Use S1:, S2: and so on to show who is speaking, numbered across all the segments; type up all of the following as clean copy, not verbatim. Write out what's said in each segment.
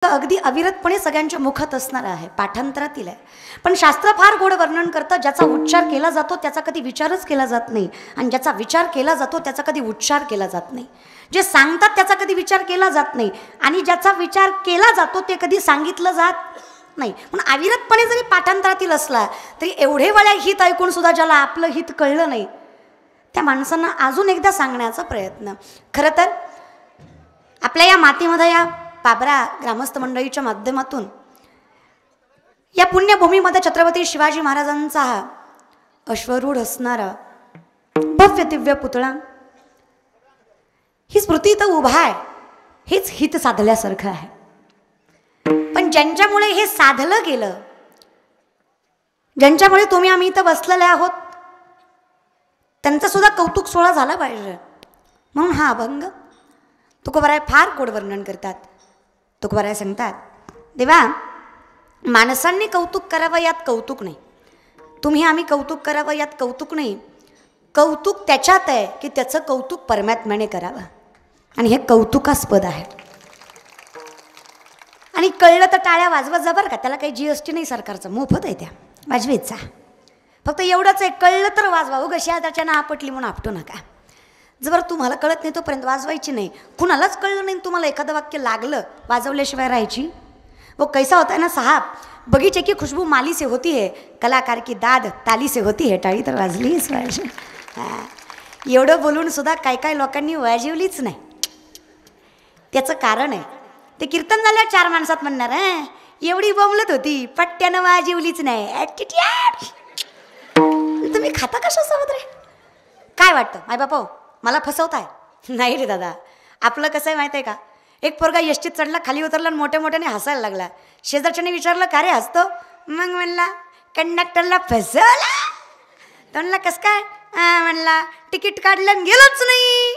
S1: अगदी अविरतपणे सगळ्यांच्या मुखात असणार आहे, पाठांतरातील आहे. पण शास्त्र फार गोड वर्णन करतं. ज्याचा उच्चार केला जातो त्याचा कधी विचारच केला जात नाही, आणि ज्याचा विचार केला जातो त्याचा कधी उच्चार केला जात नाही. जे सांगतात त्याचा कधी विचार केला जात नाही, आणि ज्याचा विचार केला जातो ते कधी सांगितलं जात नाही. पण अविरतपणे जरी पाठांतरातील असला तरी एवढे वेळा हित ऐकून सुद्धा ज्याला आपलं हित कळलं नाही त्या माणसांना अजून एकदा सांगण्याचा प्रयत्न. खरं तर आपल्या या मातीमध्ये, या पाबरा ग्रामस्थ मंडळीच्या माध्यमातून या पुण्यभूमीमध्ये छत्रपती शिवाजी महाराजांचा हा अश्वरूढ असणारा भव्य दिव्य पुतळा, ही स्मृती तर उभा आहे, हेच हित साधल्यासारखं आहे. पण ज्यांच्यामुळे हे साधलं गेलं, ज्यांच्यामुळे तुम्ही आम्ही इथं बसलेले आहोत, त्यांचा सुद्धा कौतुक सोहळा झाला पाहिजे. म्हणून हा अभंग तुकोबाराय फार गोड वर्णन करतात. तुकोबाराय सांगतात, देवा माणसांनी कौतुक करावं यात कौतुक नाही, तुम्ही आम्ही कौतुक करावं यात कौतुक नाही. कौतुक त्याच्यात आहे की त्याचं कौतुक परमात्म्याने करावं, आणि हे कौतुकास्पद आहे. आणि कळलं तर टाळ्या वाजवत जा बरं का, त्याला काही GST नाही सरकारचं, मोफत आहे, त्या वाजवीचा. फक्त एवढंच आहे, कळलं तर वाजवा, उगाच त्याच्यानं आपटली म्हणून आपटू नका. जर तुम्हाला कळत नाही तोपर्यंत वाजवायची नाही. कुणालाच कळलं नाही तुम्हाला एखादं वाक्य लागलं, वाजवल्याशिवाय राहायची. वो कैसा होता है ना साहब, बगीचे की खुशबू माली से होती है, कलाकार की दाद ताली से होती है. टाळी तर वाजलीच पाहिजे. एवढं बोलून सुद्धा काय काय लोकांनी वाजवलीच नाही. त्याचं कारण आहे, ते कीर्तन झाल्या 4 माणसात म्हणणार, एवढी बोंबलत होती पट्ट्यानं वाजवलीच नाही. तुम्ही खाता कशा सोबत रे? काय वाटतं माय बापा मला फसवताय? नाही रे दादा, आपलं कसं आहे माहिती आहे का, एक पोरगा यष्टीत चढला, खाली उतरला आणि मोठ्या मोठ्याने हसायला लागला. शेजारच्याने विचारलं का रे हसतो? मग म्हणला कंडक्टरला फसवला. तो म्हणला कसं काय? म्हणला तिकीट काढलं आणि गेलोच नाही.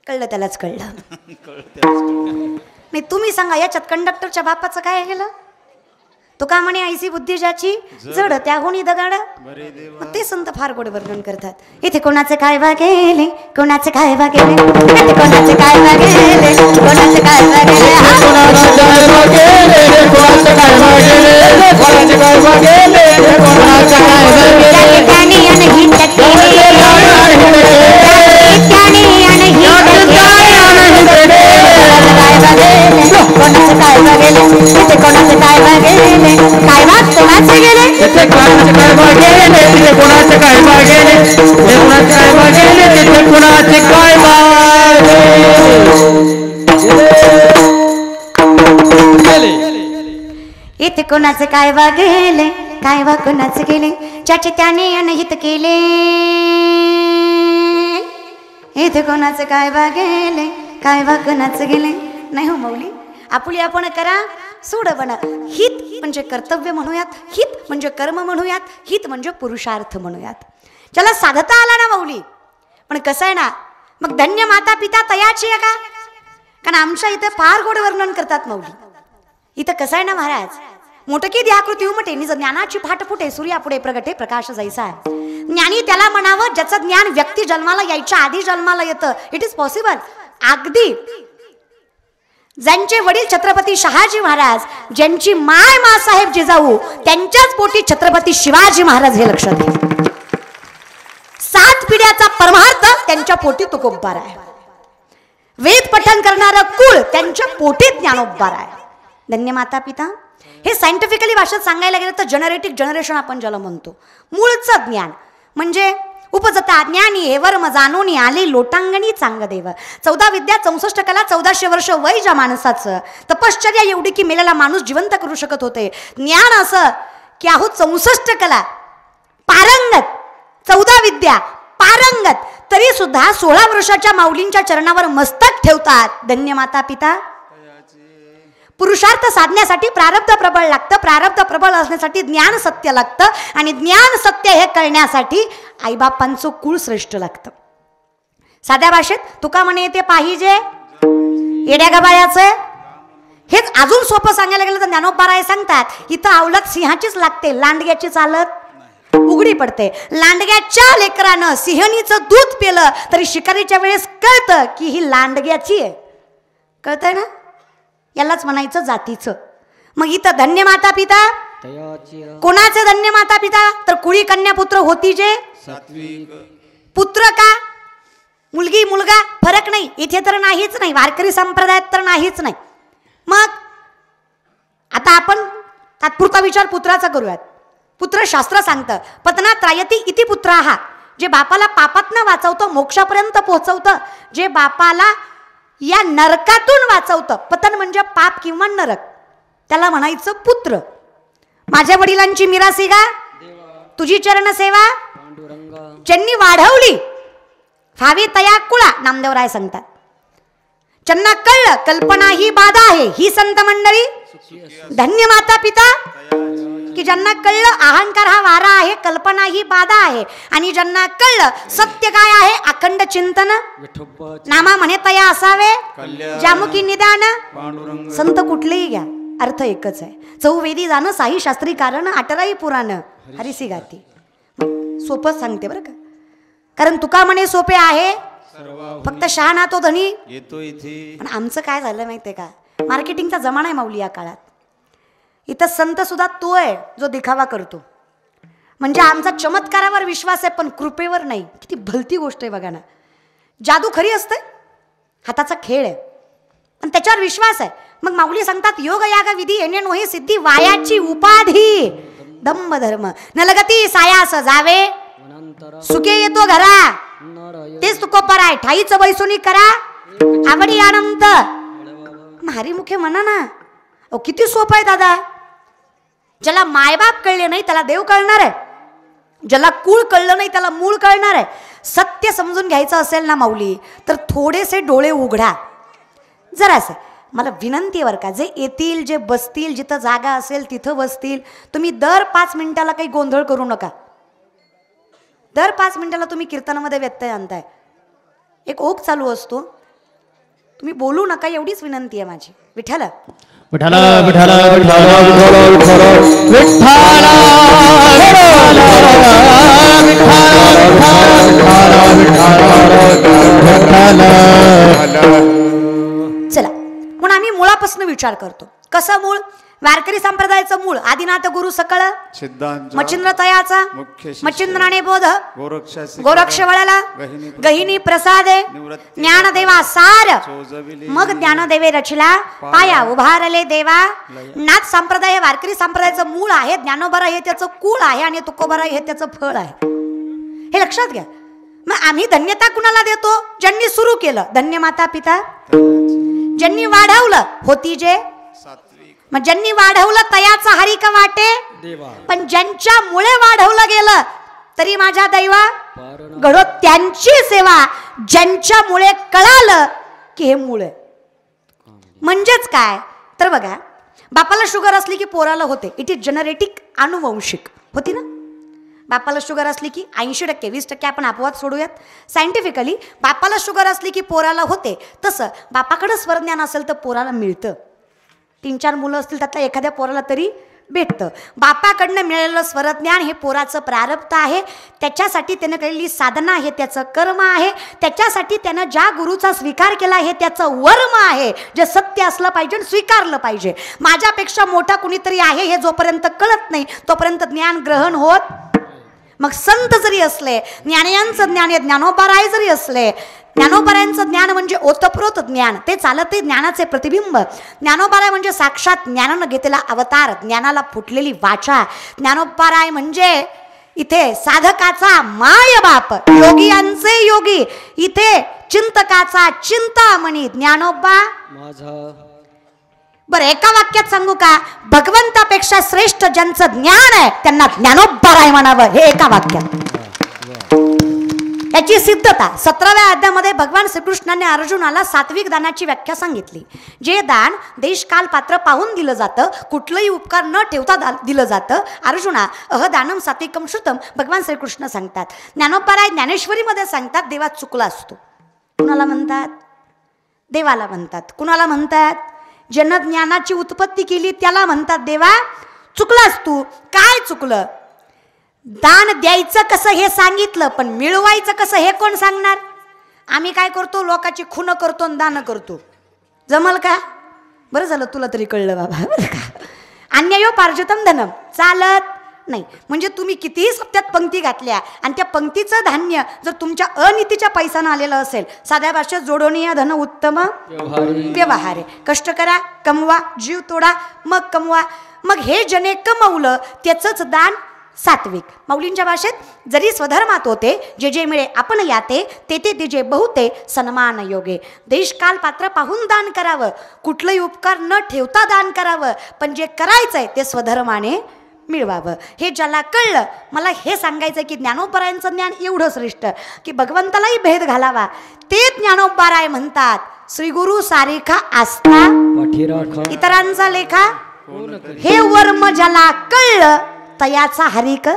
S1: कळलं त्यालाच कळलं. नाही तुम्ही सांगा, याच्यात कंडक्टरच्या बापाचं काय गेलं? तो का म्हणे ऐसी बुद्धी ज्याची जड त्याहून दगड. ते संत फार गोड वर्णन करतात. इथे कोणाचे काय वागेले, कोणाचे काय वागेले, इथे कोणाचे काय वागेले, कोणाचे काय वागेले, कोणाचे काय वागेले, कोणाचे काय वागेले, कोणाचे काय वागेले, त्याने अनहित केले, त्याने अनहित केले, कोणाचे काय वागेले, इथे कोणाचे काय वागेले, काय वाग कोणाचे गेले, इथे कोणाचे काय वागेले, इथे कोणाचे काय वागेले, इथे कोणाचे काय वागेले, इथे कोणाचे काय वागेले, इथे कोणाचे काय वागेले, काय वा कोणाचे गेले, ज्याचे त्याने अनहित केले, इथे कोणाचे काय वागेले, काय वा कोणाचे गेले. नाही हो मौली, आपुली आपण करा सोड बना. हित म्हणजे कर्तव्य म्हणूयात, हित म्हणजे कर्म म्हणूयात, हित म्हणजे पुरुषार्थ म्हणूयात. ज्याला साधता आला ना मौली. पण कसं आहे ना, मग धन्य माता पिता तयाची आहे का? कारण आमच्या इथे फार गोड वर्णन करतात मौली. इथं कसं आहे ना महाराज, मोठकी ध्याकृती उमटे निज ज्ञानाची फाट फुटे, सूर्यापुढे प्रगटे प्रकाश जैसा आहे. ज्ञानी त्याला म्हणावं ज्याचं ज्ञान व्यक्ती जन्माला यायच्या आधी जन्माला येतं. It is possible. अगदी ज्यांचे वडील छत्रपती शहाजी महाराज, ज्यांची माय मासाहेब जिजाऊ, त्यांच्याच पोटी छत्रपती शिवाजी महाराज, हे लक्षात घ्या. 7 पिढ्याचा परमार्थ त्यांच्या पोटी तुकोबार आहे. वेद पठण करणारं कुळ त्यांच्या पोटी ज्ञानोबार आहे. धन्य माता पिता. हे सायंटिफिकली भाषेत सांगायला गेलं तर जनरेटिक जनरेशन आपण ज्याला म्हणतो, मूळचं ज्ञान म्हणजे उपजता ज्ञानी हे वर्म जाणून आले लोटांगणी चांग देव. 14 विद्या 64 कला 1400 वर्ष वय ज्या माणसाचं, तपश्चर्या एवढी की मेलेला माणूस जिवंत करू शकत होते. ज्ञान असं की आहो 64 कला पारंगत, 14 विद्या पारंगत, तरी सुद्धा 16 वर्षाच्या माऊलींच्या चरणावर मस्तक ठेवतात. धन्य माता पिता. पुरुषार्थ साधण्यासाठी प्रारब्ध प्रबळ लागतं, प्रारब्ध प्रबळ असण्यासाठी ज्ञान सत्य लागतं, आणि ज्ञान सत्य हे कळण्यासाठी आईबापांचं कुळ श्रेष्ठ लागतं. साध्या भाषेत तुका म्हणे ते पाहिजे येड्या गबाळ्याचं. हेच अजून सोपं सांगायला गेलं तर ज्ञानोबाराय सांगतात, इथं आवलत सिंहाचीच लागते, लांडग्याची चालत उघडी पडते. लांडग्याच्या लेकरानं सिंहणीचं दूध पिलं तरी शिकारीच्या वेळेस कळतं की ही लांडग्याची आहे. कळतंय ना? यालाच म्हणायचं जातीचं. मग इथं धन्य माता पिता कोणाचे धन्य माता पिता तर कुळी कन्या पुत्र होती जे
S2: सात्विक.
S1: पुत्र का मुलगी मुलगा फरक नाही इथे तर नाहीच नाही, वारकरी संप्रदायात तर नाहीच नाही. मग आता आपण तात्पुरता विचार पुत्राचा करूयात. पुत्र शास्त्र सांगतं पतना त्रायती इति पुत्राहा, जे बापाला पापातनं वाचवतं मोक्षापर्यंत पोहोचवतं, जे बापाला या नरकातून वाचवतं, पतन म्हणजे पाप किंवा नरक, त्याला म्हणायचं पुत्र. माझ्या वडिलांची मिरासी गा तुझी चरण सेवा ज्यांनी वाढवली फावी तया कुळा, नामदेवराय सांगतात. ज्यांना कळलं कल्पना ही बाधा आहे, ही संत मंडळी धन्य माता पिता. की ज्यांना कळलं अहंकार हा वारा आहे, कल्पना ही बाधा आहे, आणि ज्यांना कळलं सत्य काय आहे अखंड चिंतन नामा म्हणे तया असावे जामुकी निदान. संत कुठलेही घ्या अर्थ एकच आहे. चौवेदी जाणं साई शास्त्री कारण अठराई पुराण हरिसी गाती. सोपं सांगते बरं का, कारण तुका म्हणे सोपे आहे फक्त शहाणा तो धनी
S2: येतो इथे.
S1: पण आमचं काय झालं माहितीये का, मार्केटिंगचा जमाना आहे माऊली या काळात. इथं संत सुद्धा तो आहे जो दिखावा करतो. म्हणजे आमचा चमत्कारावर विश्वास आहे पण कृपेवर नाही. किती भलती गोष्ट आहे बघा ना. जादू खरी असते, हाताचा खेळ आहे पण त्याच्यावर विश्वास आहे. मग माऊली सांगतात योग याग विधी येणे नोही सिद्धी वायाची उपाधी धम्म धर्म नलगती सायास जावे सुखे येतो घरा तेच तुको पराय ठाईच बैसुनी करा आवडी आनंद. मारी मुखे म्हणा ना. अहो किती सोपं आहे दादा. ज्याला मायबाप कळले नाही त्याला देव कळणार आहे, ज्याला कुळ कळलं नाही त्याला मूळ कळणार आहे. सत्य समजून घ्यायचं असेल ना माऊली तर थोडेसे डोळे उघडा जरासं. मला विनंती आहे बरं का, जे येतील जे बसतील जिथं जागा असेल तिथं बसतील, तुम्ही दर 5 मिनिटाला काही गोंधळ करू नका. दर 5 मिनिटाला तुम्ही कीर्तनामध्ये व्यत्यय आणताय. एक ओक चालू असतो, तुम्ही बोलू नका एवढीच विनंती आहे माझी. विठ्ठल
S3: विठ्ठल विठ्ठल विठ्ठल
S1: चला म्हणून आम्ही मुळापासून विचार करतो. कसं मूळ? वारकरी संप्रदायाचं मूळ आदिनाथ गुरु सकळ
S2: सिद्धांत
S1: मच्छिंद्र तयाचा मच्छिंद्राने बोध गोरक्ष वळला गहिनी प्रसादे ज्ञानदेवा सार मग ज्ञानदेवे रचला पाया उभारले देवा. नाथ संप्रदाय वारकरी संप्रदायाचं मूळ आहे, ज्ञानोबरा हे त्याचं कुळ आहे आणि तुकोबरा हे त्याचं फळ आहे. हे लक्षात घ्या. मग आम्ही धन्यता कुणाला देतो? ज्यांनी सुरू केलं धन्य माता पिता, ज्यांनी वाढवलं होती जे, मग ज्यांनी वाढवलं तयाचा हरिक वाटे, पण ज्यांच्यामुळे वाढवलं गेलं तरी माझ्या दैवा घडो त्यांची सेवा. ज्यांच्यामुळे कळालं की हे मूळ आहे. म्हणजेच काय तर बघा, बापाला शुगर असली की पोराला होते. इट इज जेनेटिक, अनुवंशिक होती ना. बापाला शुगर असली की 80% 20% आपण अपवाद सोडूयात. सायंटिफिकली बापाला शुगर असली की पोराला होते. तसं बापाकडं स्वरज्ञान असेल तर पोराला मिळतं. 3-4 मुलं असतील त्यातल्या एखाद्या पोराला तरी भेटतं. बापाकडनं मिळालेलं स्वरज्ञान हे पोराचं प्रारब्ध आहे. त्याच्यासाठी त्यानं केलेली साधना हे त्याचं कर्म आहे. त्याच्यासाठी त्यानं ज्या गुरुचा स्वीकार केला हे त्याचं वर्म आहे. जे सत्य असलं पाहिजे स्वीकारलं पाहिजे. माझ्यापेक्षा मोठा कुणीतरी आहे हे जोपर्यंत कळत नाही तोपर्यंत ज्ञान ग्रहण होत. मग संत जरी असले, ज्ञानियांचं ज्ञान हे ज्ञानोबराय जरी असले, ज्ञानोबरायांचं ज्ञान म्हणजे ओतप्रोत ज्ञान, ते चालते ज्ञानाचे प्रतिबिंब. ज्ञानोबराय म्हणजे साक्षात ज्ञानानं घेतलेला अवतार, ज्ञानाला फुटलेली वाचा. ज्ञानोबराय म्हणजे इथे साधकाचा माय बाप, योगियांचे योगी, इथे चिंतकाचा चिंतामणी ज्ञानोबा माझा. बरं एका वाक्यात सांगू का, भगवंतापेक्षा श्रेष्ठ ज्यांचं ज्ञान आहे त्यांना ज्ञानोबराय म्हणावं. हे एका वाक्यात त्याची सिद्धता. 17व्या अध्यायामध्ये भगवान श्रीकृष्णाने अर्जुनाला सात्विक दानाची व्याख्या सांगितली. जे दान देश काल पात्र पाहून दिलं जातं, कुठलंही उपकार न ठेवता दिलं जातं. अर्जुना अहदानम सात्विकम श्रुतम भगवान श्रीकृष्ण सांगतात. ज्ञानोबराय ज्ञानेश्वरीमध्ये सांगतात देवा चुकला असतो. कुणाला म्हणतात? देवाला म्हणतात. कुणाला म्हणतात? ज्यानं ज्ञानाची उत्पत्ती केली त्याला म्हणतात देवा चुकलास तू. काय चुकलं? दान द्यायचं कसं हे सांगितलं, पण मिळवायचं कसं हे कोण सांगणार? आम्ही काय करतो? लोकांची खून करतो आणि दान करतो. जमल का? बरं झालं तुला तरी कळलं बाबा, बरं का. अन्यायोपार्जितम धनम चालत नाही. म्हणजे तुम्ही कितीही सप्त्यात पंक्ती घातल्या आणि त्या पंक्तीचं धान्य जर तुमच्या अनितीच्या पैशानं आलेलं असेल, साध्या भाषेत जोडोनिया धन उत्तम व्यवहार आहे. कष्ट करा, कमवा, जीव तोडा, मग कमवा. मग हे जने कमवलं त्याचंच दान सात्विक. माऊलींच्या भाषेत जरी स्वधर्मात होते जे जे मिळे आपण याते, ते ते दिजे बहुते सन्मान योगे. देशकाल पात्र पाहून दान करावं, कुठलंही उपकार न ठेवता दान करावं, पण जे करायचंय ते स्वधर्माने मिळवावं. हे ज्याला कळलं, मला हे सांगायचं की ज्ञानोबरायांचं ज्ञान एवढं श्रेष्ठ की भगवंतालाही भेद घालावा. ते ज्ञानोबराय म्हणतात श्रीगुरु सारिखा आस्था इतरांचा लेखा. हे वर्म ज्याला कळलं तयाचा हरिक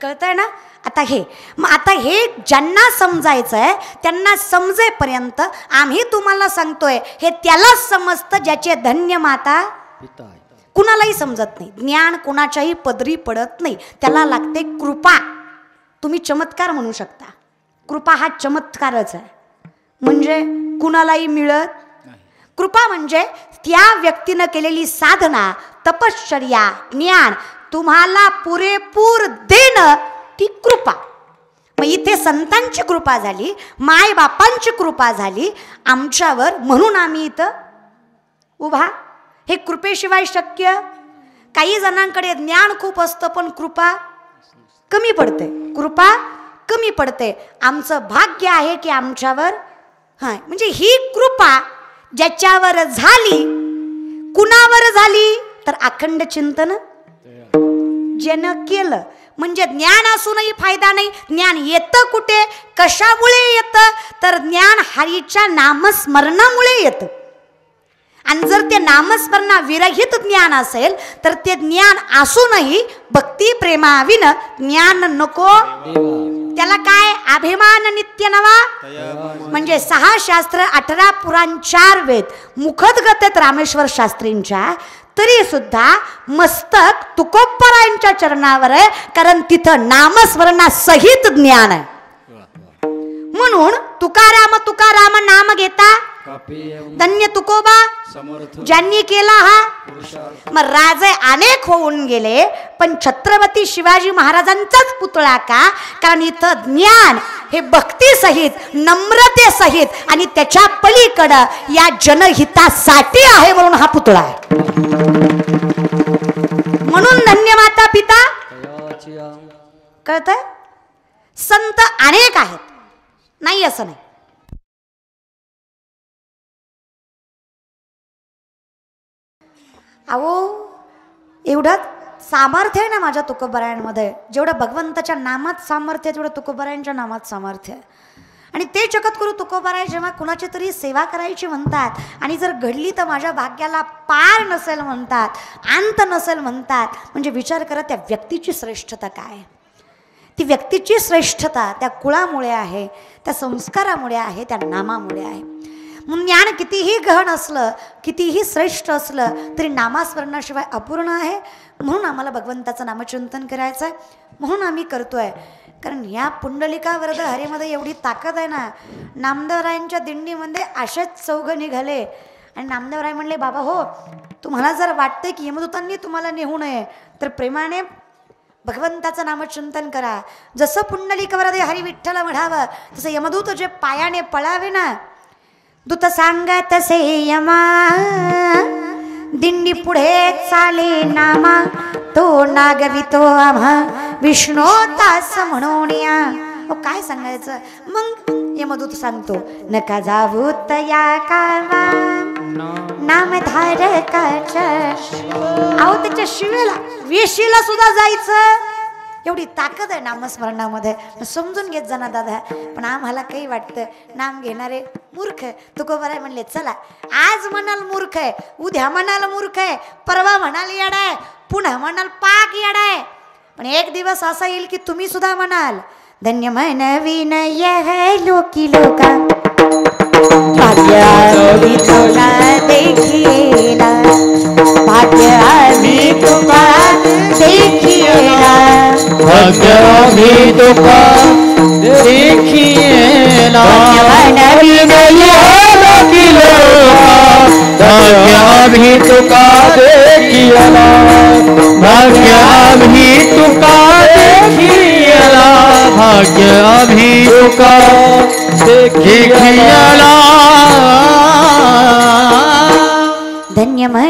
S1: कळतंय ना. आता हे ज्यांना समजायचंय त्यांना समजेपर्यंत आम्ही तुम्हाला सांगतोय. हे त्यालाच समजतं ज्याचे धन्य माता पिता. कुणालाही समजत नाही. ज्ञान कुणाच्याही पदरी पडत नाही, त्याला लागते कृपा. तुम्ही चमत्कार म्हणू शकता, कृपा हा चमत्कारच आहे. म्हणजे कुणालाही मिळत. कृपा म्हणजे त्या व्यक्तीनं केलेली साधना, तपश्चर्या, ज्ञान तुम्हाला पुरेपूर देणं, ती कृपा. मग इथे संतांची कृपा झाली, माय बापांची कृपा झाली आमच्यावर, म्हणून आम्ही इथं उभा. हे कृपेशिवाय शक्य. काही जणांकडे ज्ञान खूप असतं पण कृपा कमी पडते, कृपा कमी पडते. आमचं भाग्य आहे की आमच्यावर म्हणजे ही कृपा ज्याच्यावर झाली. कुणावर झाली तर अखंड चिंतन ज्यानं केलं. म्हणजे ज्ञान असूनही फायदा नाही. ज्ञान येतं कुठे, कशामुळे येतं तर ज्ञान हरीच्या नामस्मरणामुळे येतं. आणि जर ते नामस्मरणा विरहित ज्ञान असेल तर ते ज्ञान असूनही भक्ती प्रेमाविन ज्ञान नको. त्याला काय अभिमान नित्य नवा. म्हणजे 6 शास्त्र 18 पुराण 4 वेद मुखदगत आहेत रामेश्वर शास्त्रींच्या, तरी सुद्धा मस्तक तुकोबरायांच्या चरणावर आहे, कारण तिथं नामस्मरणा सहित ज्ञान आहे. म्हणून तुकाराम तुकाराम नाम घेता धन्य तुकोबा ज्यांनी केला हा. मग राजे अनेक होऊन गेले पण छत्रपती शिवाजी महाराजांचाच पुतळा का, कारण इथं ज्ञान हे भक्ती सहित नम्रते सहित आणि त्याच्या पलीकडं या जनहितासाठी आहे, म्हणून हा पुतळा आहे. म्हणून धन्य माता पिता. कळतंय. संत अनेक आहेत, नाही असं नाही. अहो एवढं सामर्थ्य आहे ना माझ्या तुकोबरायांमध्ये. जेवढं भगवंताच्या नामात सामर्थ्य आहे तेवढं तुकोबरायांच्या नामात सामर्थ्य आहे. आणि ते जगत करू तुकोबराय जेव्हा कुणाची तरी सेवा करायची म्हणतात आणि जर घडली तर माझ्या भाग्याला पार नसेल म्हणतात, अंत नसेल म्हणतात, म्हणजे विचार करा त्या व्यक्तीची श्रेष्ठता काय. ती व्यक्तीची श्रेष्ठता त्या कुळामुळे आहे, त्या संस्कारामुळे आहे, त्या नामामुळे आहे. म्हणून ज्ञान कितीही गहन असलं, कितीही श्रेष्ठ असलं तरी नामस्मरणाशिवाय अपूर्ण आहे. म्हणून आम्हाला भगवंताचं नामचिंतन करायचं आहे, म्हणून आम्ही करतोय. कारण ह्या पुंडलिकावरद हरीमध्ये एवढी ताकद आहे ना. नामदेवरायांच्या दिंडीमध्ये असेच 4 निघाले आणि नामदेवराय म्हणले, बाबा हो तुम्हाला जर वाटते की यमदूतांनी तुम्हाला नेहू नये तर प्रेमाने भगवंताचं नामचिंतन करा. जसं पुंडलिकावरद हरी विठ्ठल म्हणावं तसं यमदूत जे पायाने पळावे ना, दूत सांगत से यमा दिंडी पुढे चाले नामा, तो नागवितो आम्हा विष्णू तास म्हणून या. काय सांगायचं मग. यमदूत सांगतो नका जाऊ तया कावा नामधारकाच्या. अहो त्याच्या शिवेला वेशीला सुद्धा जायचं. एवढी ताकद आहे नामस्मरणामध्ये. समजून घेत जा ना दादा. पण आम्हाला काही वाटतं नाम घेणारे मूर्ख. तुकोबराय म्हणले चला आज म्हणाल मूर्ख आहे, उद्या म्हणाल मूर्ख आहे, परवा म्हणाल येडा आहे, पुन्हा म्हणाल पाक येडा आहे. पण एक दिवस असा येईल की तुम्ही सुद्धा म्हणाल धन्य मनवीन यह लोकी लोका भाग्य आम्ही तुला देखिएला, भाग्य आम्ही तुका देखिएला,
S3: भाग्य आम्ही तुका देखिएला.
S1: धन्य मनवीन यह लोकी लोका
S3: भाग्याभी तुका देखियला भाग्याभी तुका देखियला भाग्याभी तुका देखियला
S1: धन्यमय